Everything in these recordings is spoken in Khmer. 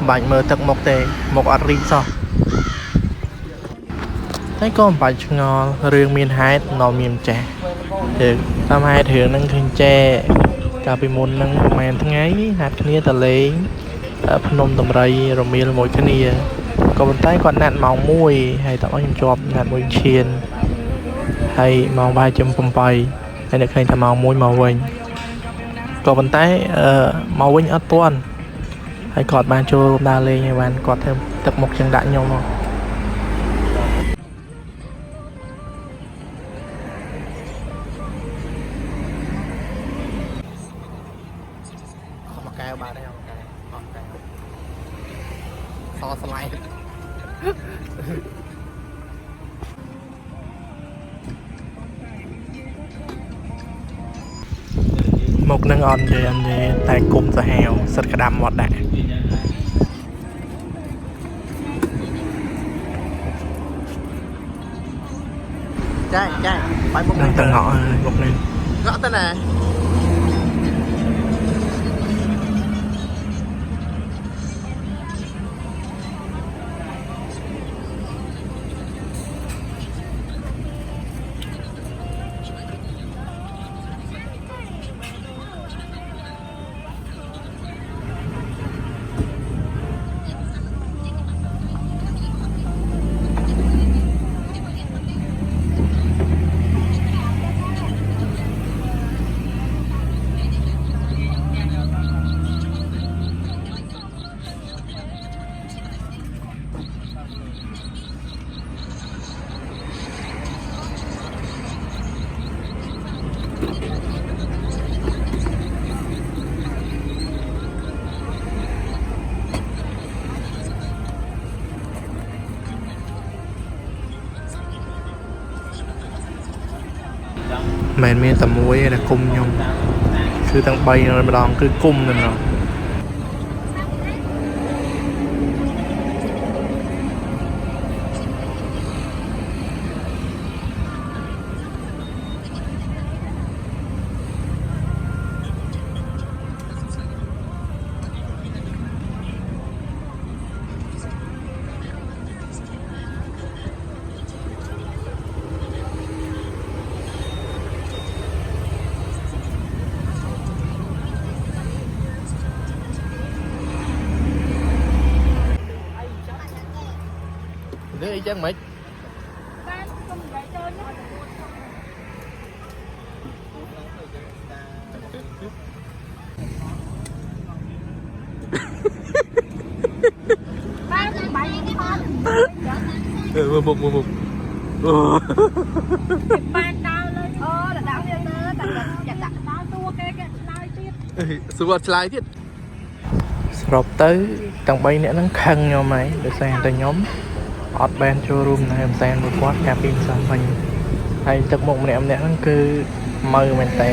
បាច់មើលទឹកមុខទេមុខអត់រីកសោះតែក៏មិនបាច់ឆ្ងល់រឿងមានហេតុនាំមានចាស់យើងតាមហេតុរឿងហ្នឹងឃើញចេកាលពីមុនហ្នឹងប្រហែលថ្ងៃហាត់គ្នាទៅលេងភ្នំតម្រៃរមៀលមួយគ្នាក៏ប៉ុន្តែគាត់ណាត់ម៉ោង1ហើយតើខ្ញុំជាប់ណាត់មួយឈានហើយម៉ោងប្រហែលជា7ហើយអ្នកឃើញថាម៉ោង1មកវិញក៏ប៉ុន្តែមកវិញអត់ទាន់ហើយគាត់បានចូលរួមដើរលេងហើយបានគាត់ធ្វើទឹកមុខចឹងដាក់ខ្ញុំមកកែវបាទហើយអត់កែវសស្លាយមុខនឹងអត់ទេតែគុំសាហាវសិតក្តាប់មាត់ដាក់ចាបាយមុខនឹងទាំងងក់មុខនេះងក់ទៅណាមិនមានតែមួយទេដែលគុំខ្ញុំគឺទាំង3ម្ដងគឺគុំតែម្ដងនេះអីចឹងមិនបានគុំនិយាយចូលណាបានបាយនេះហត់មុំបានដល់លើដល់វាទៅតែចាក់ដាក់ដល់ទួគេឆ្លើយទៀតសួរអត់ឆ្លើយទៀតស្របទៅទាំង3នាក់ហ្នឹងខឹងខ្ញុំហើយដោយសារតែខ្ញុំអត់បានចូលរួមនៅផ្សារមួយគាត់កាលពីម្សិលមិញហើយទឹកមុខម្នាក់ហ្នឹងគឺមើមែនតើ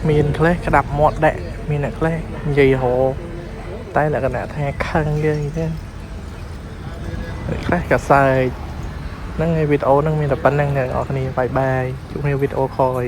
មានខ្លះក្តាប់មាត់ដាក់មានអ្នកខ្លះនិយាយហោតែលក្ខណៈថាខឹងយើងទេខ្លះក៏សើចហ្នឹងហើយវីដេអូហ្នឹងមានតែប៉ុណ្្នឹងអ្នកនរគ្នាបាយជួបគ្នាវីដេអូខល